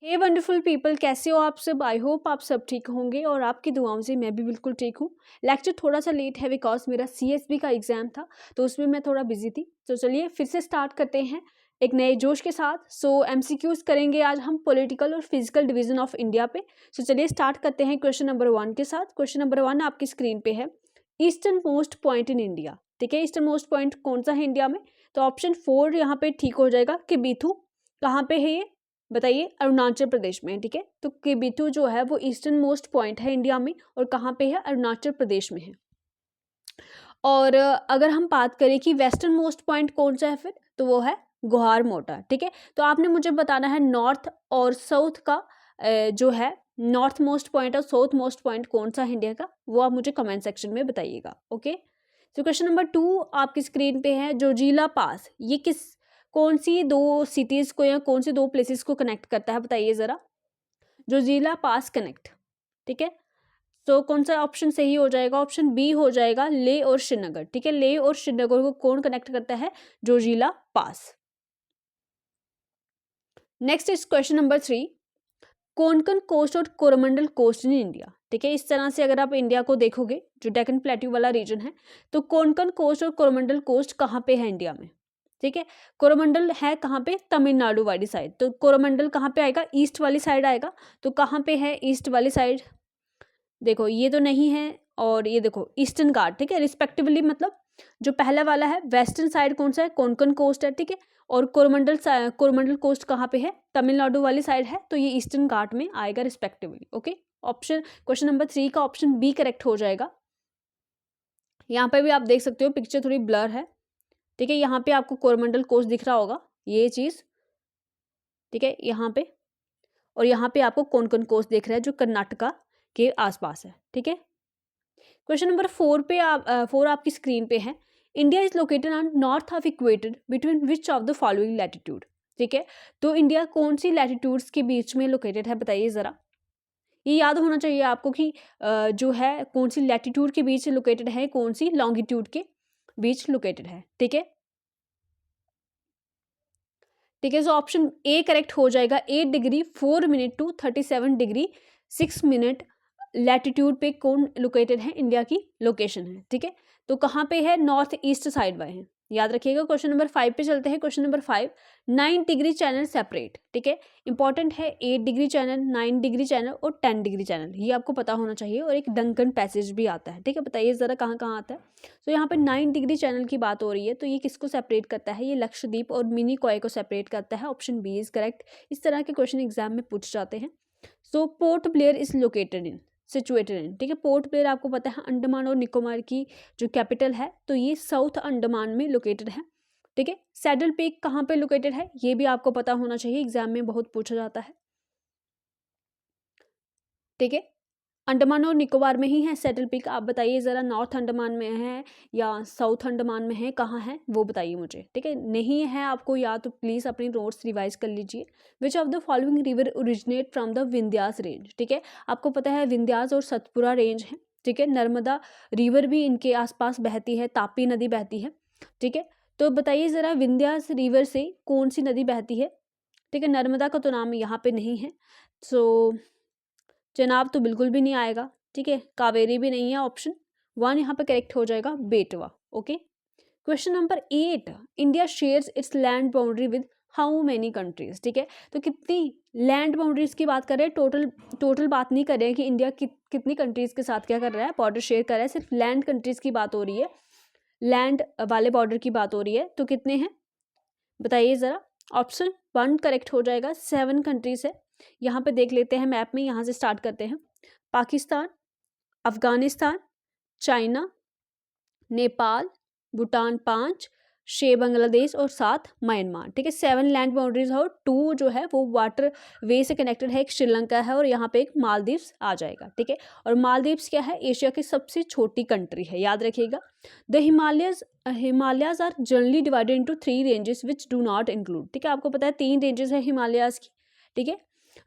हे wonderful people, कैसे हो आप सब? आई होप आप सब ठीक होंगे और आपकी दुआओं से मैं भी बिल्कुल ठीक हूँ। लेक्चर थोड़ा सा लेट है बिकॉज मेरा सीएसबी का एग्जाम था, तो उसमें मैं थोड़ा बिजी थी। तो चलिए फिर से स्टार्ट करते हैं एक नए जोश के साथ। सो एमसीक्यूज करेंगे आज हम पॉलिटिकल और फिजिकल डिवीजन ऑफ इंडिया पे। सो चलिए स्टार्ट करते हैं क्वेश्चन नंबर 1 के साथ। क्वेश्चन नंबर 1 आपकी स्क्रीन पे है, eastern most point in India. ठीक है, ईस्टर्न मोस्ट पॉइंट कौन सा है इंडिया में? तो ऑप्शन 4 यहाँ पे ठीक हो जाएगा कि बीथू। कहाँ पे है ये बताइए? अरुणाचल प्रदेश में। ठीक है, तो केबीथू जो है वो ईस्टर्न मोस्ट पॉइंट है इंडिया में और कहाँ पे है? अरुणाचल प्रदेश में है। और अगर हम बात करें कि वेस्टर्न मोस्ट पॉइंट कौन सा है फिर, तो वो है गुहार मोटा। ठीक है, तो आपने मुझे बताना है नॉर्थ और साउथ का जो है नॉर्थ मोस्ट पॉइंट और साउथ मोस्ट पॉइंट कौन सा है इंडिया का, वो आप मुझे कमेंट सेक्शन में बताइएगा। ओके, तो क्वेश्चन नंबर 2 आपकी स्क्रीन पे है, जोजिला पास ये कौन सी दो सिटीज को या कौन सी दो प्लेसेस को कनेक्ट करता है बताइए जरा। जोजिला पास कनेक्ट। ठीक है, तो कौन सा ऑप्शन सही हो जाएगा? ऑप्शन बी हो जाएगा, लेह और श्रीनगर। ठीक है, लेह और श्रीनगर को कौन कनेक्ट करता है? Zojila pass. Next is question number 3, Konkan coast और कोरोमंडल कोस्ट इन इंडिया। ठीक है, इस तरह से अगर आप इंडिया को देखोगे, जो डेक्कन प्लेट्यू वाला रीजन है, तो कोंकण कोस्ट और कोरोमंडल कोस्ट कहाँ पे है इंडिया में? ठीक है, कोरोमंडल है कहाँ पे? तमिलनाडु वाली साइड। तो कोरोमंडल कहाँ पे आएगा? ईस्ट वाली साइड आएगा। तो कहाँ पे है ईस्ट वाली साइड? देखो ये तो नहीं है, और ये देखो ईस्टर्न घाट। ठीक है, रिस्पेक्टिवली मतलब जो पहला वाला है वेस्टर्न साइड कौन सा है? कोंकण कोस्ट है। ठीक है, और कोरोमंडल कोस्ट कहाँ पे है? तमिलनाडु वाली साइड है, तो ये ईस्टर्न घाट में आएगा respectively. Okay, option question number 3 का ऑप्शन बी करेक्ट हो जाएगा। यहाँ पे भी आप देख सकते हो, पिक्चर थोड़ी ब्लर है। ठीक है, यहाँ पे आपको कोरोमंडल कोस्ट दिख रहा होगा, ये चीज। ठीक है, यहाँ पे, और यहाँ पे आपको कोंकण कोस्ट दिख रहा है जो कर्नाटका के आसपास है। ठीक है, क्वेश्चन नंबर 4 पे फोर आपकी स्क्रीन पे है, India is located on north of equator between which of the following latitude. ठीक है, तो इंडिया कौन सी लैटिट्यूड्स के बीच में लोकेटेड है बताइए जरा। ये याद होना चाहिए आपको कि जो है कौन सी लैटिट्यूड के बीच लोकेटेड है, कौन सी लॉन्गिट्यूड के बीच लोकेटेड है। ठीक है, ठीक है, सो ऑप्शन ए करेक्ट हो जाएगा, 8 degree 4 minute to 37 degree 6 minute latitude पे कौन लोकेटेड है? इंडिया की लोकेशन है। ठीक है, तो कहाँ पे है? नॉर्थ ईस्ट साइड में है, याद रखिएगा। क्वेश्चन नंबर 5 पे चलते हैं। Question number 5, 9 degree channel separate. ठीक है, इंपॉर्टेंट है, 8 डिग्री चैनल, 9 डिग्री चैनल और 10 डिग्री चैनल, ये आपको पता होना चाहिए। और एक डंकन पैसेज भी आता है। ठीक है, बताइए जरा कहाँ कहाँ आता है। तो यहाँ पे 9 डिग्री चैनल की बात हो रही है, तो ये किसको सेपरेट करता है? ये लक्षद्वीप और मिनी कॉय को सेपरेट करता है। Option B is correct. इस तरह के क्वेश्चन एग्जाम में पूछ जाते हैं। So Port Blair is located in situated in. ठीक है, पोर्ट ब्लेयर आपको पता है अंडमान और निकोबार की जो कैपिटल है, तो ये साउथ अंडमान में लोकेटेड है। ठीक है, सैडल पीक कहाँ पे लोकेटेड है, ये भी आपको पता होना चाहिए, एग्जाम में बहुत पूछा जाता है। ठीक है, अंडमान और निकोबार में ही है सैडल पीक। आप बताइए ज़रा, नॉर्थ अंडमान में है या साउथ अंडमान में है, कहाँ है वो बताइए मुझे। ठीक है, नहीं है आपको याद तो प्लीज़ अपनी नोट्स रिवाइज कर लीजिए। विच of the following river originate from the Vindhyas range. ठीक है, आपको पता है विंध्यास और सतपुरा रेंज है। ठीक है, नर्मदा रिवर भी इनके आसपास बहती है, तापी नदी बहती है। ठीक है, तो बताइए ज़रा विंध्यास रिवर से कौन सी नदी बहती है? ठीक है, नर्मदा का तो नाम यहाँ पे नहीं है, सो चेनाब तो बिल्कुल भी नहीं आएगा। ठीक है, कावेरी भी नहीं है। ऑप्शन 1 यहाँ पे करेक्ट हो जाएगा, बेटवा। Okay, question number 8, India shares it's land boundary with how many countries. ठीक है, तो कितनी लैंड बाउंड्रीज की बात कर रहे हैं, टोटल बात नहीं कर रहे हैं कि इंडिया कितनी कंट्रीज के साथ क्या कर रहा है, बॉर्डर शेयर कर रहा है। सिर्फ लैंड कंट्रीज की बात हो रही है, लैंड वाले बॉर्डर की बात हो रही है। तो कितने हैं बताइए ज़रा। ऑप्शन 1 करेक्ट हो जाएगा, 7 कंट्रीज है। यहाँ पे देख लेते हैं मैप में, यहाँ से स्टार्ट करते हैं। पाकिस्तान, अफगानिस्तान, चाइना, नेपाल, भूटान 5, 6 बांग्लादेश और 7 म्यांमार। ठीक है, 7 लैंड बाउंड्रीज है और 2 जो है वो वाटर वे से कनेक्टेड है, एक श्रीलंका है और यहाँ पे एक मालदीव्स आ जाएगा। ठीक है, और मालदीव्स क्या है? एशिया की सबसे छोटी कंट्री है, याद रखिएगा। The Himalayas are generally divided into 3 ranges which do not include. ठीक है, आपको पता है 3 रेंजेस है हिमालयाज की। ठीक है,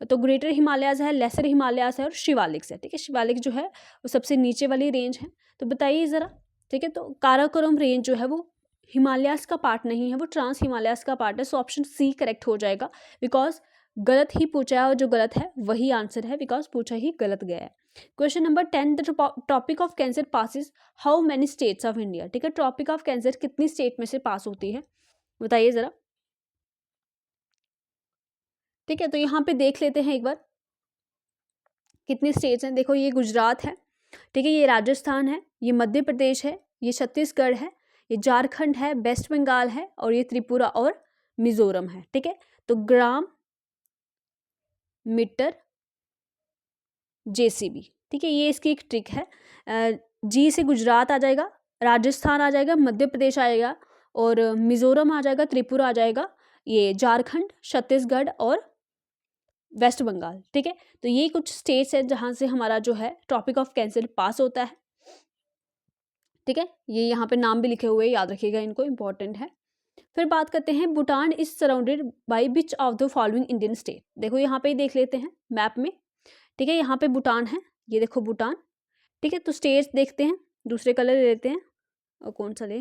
तो ग्रेटर हिमालयाज है, लेसर हिमालयाज है और शिवालिक्स है। ठीक है, शिवालिक जो है वो सबसे नीचे वाली रेंज है। तो बताइए ज़रा। ठीक है, तो काराकोरम रेंज जो है वो हिमालयाज का पार्ट नहीं है, वो ट्रांस हिमालयाज का पार्ट है। सो ऑप्शन सी करेक्ट हो जाएगा, बिकॉज गलत ही पूछा है और जो गलत है वही आंसर है, बिकॉज पूछा ही गलत गया है। Question number 10, the tropic of cancer passes how many states of India. ठीक है, ट्रॉपिक ऑफ कैंसर कितनी स्टेट में से पास होती है, बताइए जरा। ठीक है, तो यहाँ पे देख लेते हैं एक बार कितनी स्टेट्स हैं। देखो ये गुजरात है, ठीक है, ये राजस्थान है, ये मध्य प्रदेश है, ये छत्तीसगढ़ है, ये झारखंड है, वेस्ट बंगाल है, और ये त्रिपुरा और मिजोरम है। ठीक है, तो ग्राम मीटर जेसीबी, ठीक है, ये इसकी एक ट्रिक है। जी से गुजरात आ जाएगा, राजस्थान आ जाएगा, मध्य प्रदेश आएगा, और मिजोरम आ जाएगा, त्रिपुरा आ जाएगा, ये झारखंड, छत्तीसगढ़ और वेस्ट बंगाल। ठीक है, तो ये कुछ स्टेट्स हैं जहाँ से हमारा जो है टॉपिक ऑफ कैंसर पास होता है। ठीक है, ये यहाँ पे नाम भी लिखे हुए, याद रखिएगा इनको, इंपॉर्टेंट है। फिर बात करते हैं, Bhutan is surrounded by which of the following Indian state. देखो यहाँ पे ही देख लेते हैं मैप में। ठीक है, यहाँ पे भूटान है, ये देखो भूटान। ठीक है, तो स्टेट्स देखते हैं, दूसरे कलर ले लेते हैं, और कौन सा ले,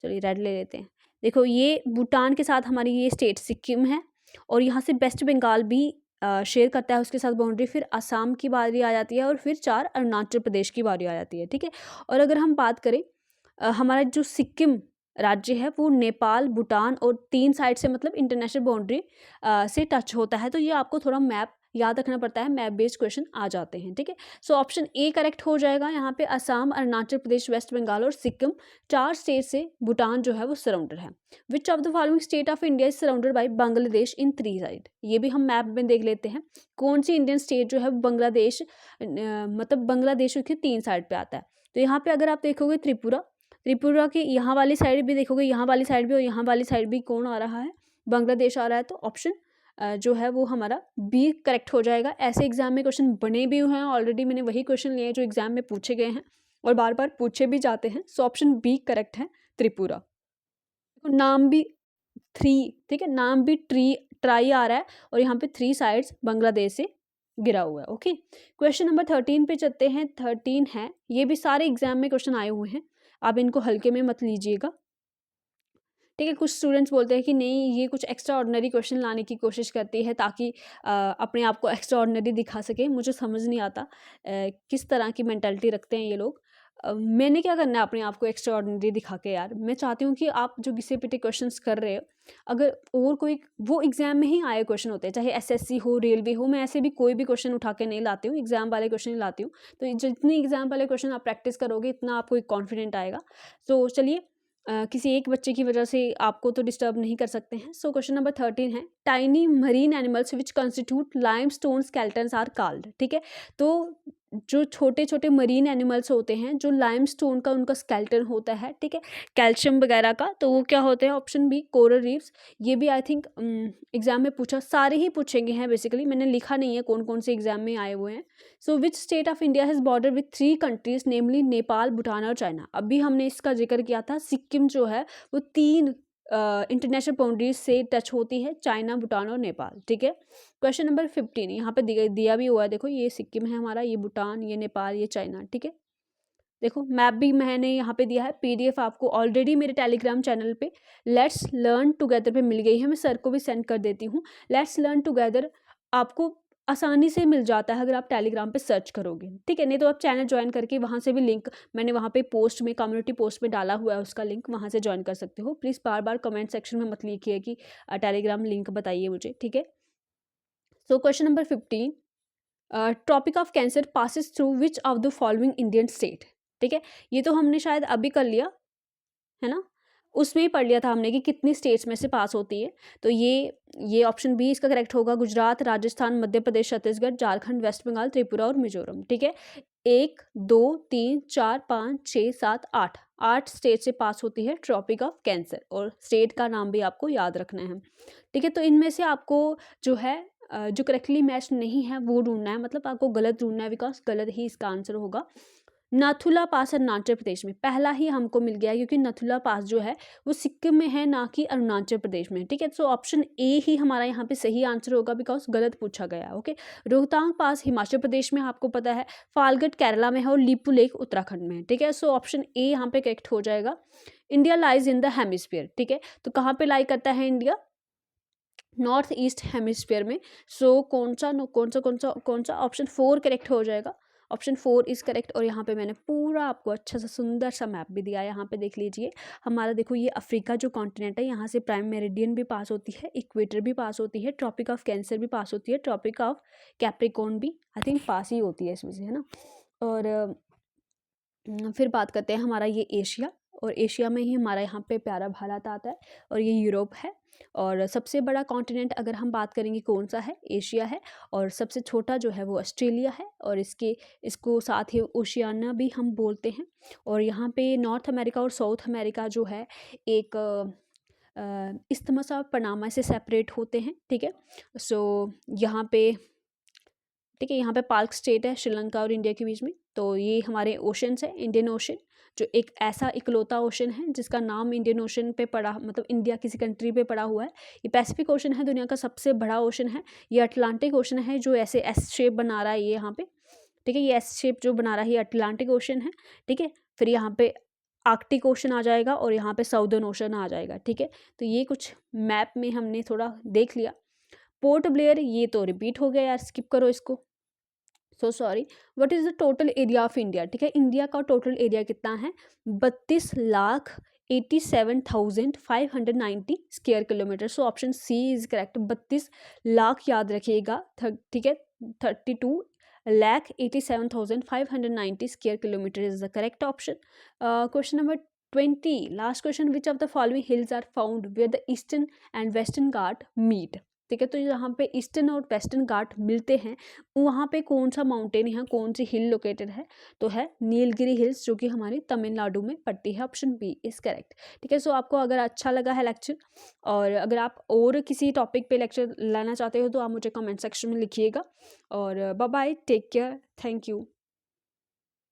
चलिए रेड ले लेते हैं। देखो ये भूटान के साथ हमारी ये स्टेट सिक्किम है, और यहाँ से वेस्ट बंगाल भी शेयर करता है उसके साथ बाउंड्री। फिर असम की बारी आ जाती है, और फिर 4 अरुणाचल प्रदेश की बारी आ जाती है। ठीक है, और अगर हम बात करें हमारा जो सिक्किम राज्य है वो नेपाल, भूटान और 3 साइड से मतलब इंटरनेशनल बाउंड्री से टच होता है। तो ये आपको थोड़ा मैप याद रखना पड़ता है, मैप बेस्ड क्वेश्चन आ जाते हैं। ठीक है, सो ऑप्शन ए करेक्ट हो जाएगा। यहाँ पे असम, अरुणाचल प्रदेश, वेस्ट बंगाल और सिक्किम 4 स्टेट से भूटान जो है वो सराउंडेड है। विच of the following state of India is surrounded by Bangladesh in 3 side. ये भी हम मैप में देख लेते हैं, कौन सी इंडियन स्टेट जो है बांग्लादेश मतलब बांग्लादेश के 3 साइड पे आता है। तो यहाँ पे अगर आप देखोगे त्रिपुरा की यहाँ वाली साइड भी देखोगे, यहाँ वाली साइड भी और यहाँ वाली साइड भी कौन आ रहा है, बांग्लादेश आ रहा है। तो ऑप्शन जो है वो हमारा बी करेक्ट हो जाएगा। ऐसे एग्जाम में क्वेश्चन बने भी हुए हैं ऑलरेडी, मैंने वही क्वेश्चन लिए हैं जो एग्जाम में पूछे गए हैं और बार बार पूछे भी जाते हैं। सो ऑप्शन बी करेक्ट है, त्रिपुरा। नाम भी 3, ठीक है, नाम भी ट्राई आ रहा है, और यहाँ पे 3 साइड्स बांग्लादेश से गिरा हुआ है। ओके, क्वेश्चन नंबर 13 पे चलते हैं। 13 है, ये भी सारे एग्जाम में क्वेश्चन आए हुए हैं, आप इनको हल्के में मत लीजिएगा। ठीक है, कुछ स्टूडेंट्स बोलते हैं कि नहीं ये कुछ एक्स्ट्रा ऑर्डिनरी क्वेश्चन लाने की कोशिश करती है ताकि अपने आप को एक्स्ट्रा ऑर्डिनरी दिखा सके। मुझे समझ नहीं आता किस तरह की मेंटालिटी रखते हैं ये लोग। मैंने क्या करना है अपने आप को एक्स्ट्रा ऑर्डिनरी दिखा के यार। मैं चाहती हूँ कि आप जो घिसे पिटे क्वेश्चंस कर रहे हो, अगर और कोई वो एग्जाम में ही आए क्वेश्चन होते हैं, चाहे एसएससी हो, रेलवे हो, मैं ऐसे भी कोई भी क्वेश्चन उठा के नहीं लाती हूँ, एग्जाम वाले क्वेश्चन ही लाती हूँ। तो जितनी एग्जाम वाले क्वेश्चन आप प्रैक्टिस करोगे इतना आपको एक कॉन्फिडेंट आएगा। तो चलिए, किसी एक बच्चे की वजह से आपको तो डिस्टर्ब नहीं कर सकते हैं। सो क्वेश्चन नंबर 13 है, tiny marine animals which constitute limestone skeletons are called. ठीक है, तो जो छोटे छोटे मरीन एनिमल्स होते हैं जो लाइमस्टोन का उनका स्केलेटन होता है, ठीक है, कैल्शियम वगैरह का, तो वो क्या होते हैं, ऑप्शन बी कोरल रीफ्स। ये भी आई थिंक एग्जाम में पूछा, सारे ही पूछेंगे हैं बेसिकली, मैंने लिखा नहीं है कौन कौन से एग्जाम में आए हुए हैं। So which state of India has border with 3 countries namely Nepal, Bhutan और चाइना। अभी हमने इसका जिक्र किया था, सिक्किम जो है वो 3 इंटरनेशनल बाउंड्रीज से टच होती है, चाइना, भूटान और नेपाल। ठीक है, क्वेश्चन नंबर 15 यहाँ पे दिया भी हुआ है, देखो ये सिक्किम है हमारा, ये भूटान, ये नेपाल, ये चाइना। ठीक है, देखो मैप भी मैंने यहाँ पे दिया है, पीडीएफ आपको ऑलरेडी मेरे टेलीग्राम चैनल पे लेट्स लर्न टुगेदर पे मिल गई है, मैं सर को भी सेंड कर देती हूँ। लेट्स लर्न टुगेदर आपको आसानी से मिल जाता है अगर आप टेलीग्राम पे सर्च करोगे। ठीक है, नहीं तो आप चैनल ज्वाइन करके वहाँ से भी लिंक मैंने वहाँ पे पोस्ट में, कम्युनिटी पोस्ट में डाला हुआ है उसका लिंक, वहाँ से ज्वाइन कर सकते हो। Please bar bar comment section में मत लिखिए कि टेलीग्राम लिंक बताइए मुझे। ठीक है, so question number 15, topic of cancer passes through which of the following Indian state. ठीक है, ये तो हमने शायद अभी कर लिया है ना, उसमें ही पढ़ लिया था हमने कि कितनी स्टेट्स में से पास होती है। तो ये ऑप्शन बी इसका करेक्ट होगा, गुजरात, राजस्थान, मध्य प्रदेश, छत्तीसगढ़, झारखंड, वेस्ट बंगाल, त्रिपुरा और मिजोरम। ठीक है, 1 2 3 4 5 6 7 8 स्टेट से पास होती है ट्रॉपिक ऑफ कैंसर, और स्टेट का नाम भी आपको याद रखना है। ठीक है, तो इनमें से आपको जो है जो करेक्टली मैच नहीं है वो ढूंढना है, मतलब आपको गलत ढूंढना है, बिकॉज गलत ही इसका आंसर होगा। नाथुला पास अरुणाचल प्रदेश में, पहला ही हमको मिल गया क्योंकि नाथुला पास जो है वो सिक्किम में है, ना कि अरुणाचल प्रदेश में। ठीक है, सो ऑप्शन ए ही हमारा यहाँ पे सही आंसर होगा, बिकॉज गलत पूछा गया है। ओके, रोहतांग पास हिमाचल प्रदेश में आपको पता है, फालगढ़ केरला में है और लिपू लेक उत्तराखंड में है। ठीक है, सो ऑप्शन ए यहाँ पे करेक्ट हो जाएगा। India lies in the hemisphere. ठीक है, तो कहाँ पे लाई करता है इंडिया, नॉर्थ ईस्ट हेमिस्फीयर में। सो कौन सा ऑप्शन 4 करेक्ट हो जाएगा। Option 4 is correct. और यहाँ पे मैंने पूरा आपको अच्छा सा सुंदर सा मैप भी दिया है, यहाँ पे देख लीजिए। हमारा देखो ये अफ्रीका जो कॉन्टिनेंट है, यहाँ से प्राइम मेरिडियन भी पास होती है, इक्वेटर भी पास होती है, ट्रॉपिक ऑफ कैंसर भी पास होती है, ट्रॉपिक ऑफ कैप्रिकॉर्न भी आई थिंक पास ही होती है इसमें से, है ना। और फिर बात करते हैं हमारा ये एशिया, और एशिया में ही हमारा यहाँ पे प्यारा भारत आता है, और ये यूरोप है। और सबसे बड़ा कॉन्टिनेंट अगर हम बात करेंगे कौन सा है, एशिया है। और सबसे छोटा जो है वो ऑस्ट्रेलिया है, और इसको साथ ही ओशियाना भी हम बोलते हैं। और यहाँ पे नॉर्थ अमेरिका और साउथ अमेरिका जो है एक इस्थमस ऑफ पनामा से सेपरेट होते हैं, ठीक है। सो यहाँ पे, ठीक है, यहाँ पे पार्क स्टेट है श्रीलंका और इंडिया के बीच में। तो ये हमारे ओशंस है, इंडियन ओशन जो एक ऐसा इकलौता ओशन है जिसका नाम इंडियन ओशन पे पड़ा, मतलब इंडिया किसी कंट्री पे पड़ा हुआ है। ये पैसिफिक ओशन है, दुनिया का सबसे बड़ा ओशन है। ये अटलांटिक ओशन है जो ऐसे एस शेप बना रहा है ये यहाँ पे, ठीक है। ये एस शेप जो बना रहा है ये अटलांटिक ओशन है, ठीक है। फिर यहाँ पे आर्कटिक ओशन आ जाएगा, और यहाँ पे साउदर्न ओशन आ जाएगा, ठीक है। तो ये कुछ मैप में हमने थोड़ा देख लिया। पोर्ट ब्लेयर ये तो रिपीट हो गया यार, स्किप करो इसको, so sorry. What is the total area of India, ठीक है। इंडिया का टोटल एरिया कितना है, 32,87,590 square kilometre. So option C is correct, 32 lakh याद रखिएगा, ठीक है। 32,87,590 square kilometre is the correct option. Question number 20, last question, which of the following hills are found where the Eastern and Western Ghat meet, ठीक है। तो यहाँ पे ईस्टर्न और वेस्टर्न घाट मिलते हैं, वहाँ पे कौन सा माउंटेन है, कौन सी हिल लोकेटेड है, तो है नीलगिरी हिल्स, जो कि हमारी तमिलनाडु में पड़ती है। ऑप्शन बी इज करेक्ट, ठीक है। सो आपको अगर अच्छा लगा है लेक्चर, और अगर आप और किसी टॉपिक पे लेक्चर लाना चाहते हो तो आप मुझे कमेंट सेक्शन में लिखिएगा। और bye bye, take care, thank you.